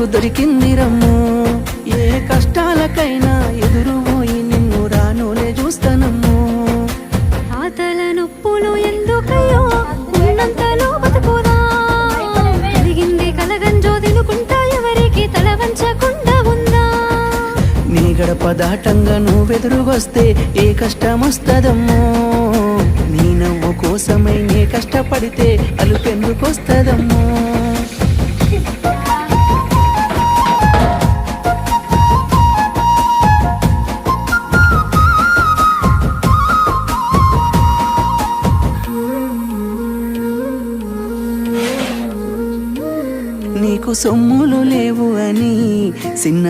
నాకు దొరికింది రమ్ము. ఏ కష్టాలకైనా ఎదురుపోయి నిన్ను రానులే చూస్తానమ్ము. ఆతల నొప్పులు ఎందుకయ్యో ఉన్నంతలో బతుకుదా. కలిగింది కలగంజో తినుకుంటా ఎవరికి తల వంచకుండా ఉందా. నీ గడప దాటంగా నువ్వెదురుగొస్తే ఏ కష్టమొస్తదమ్మో. నీ నవ్వు కోసమై నే కష్టపడితే అలుపెందుకొస్తదమ్మో. నీకు సొమ్ములు లేవు అని చిన్న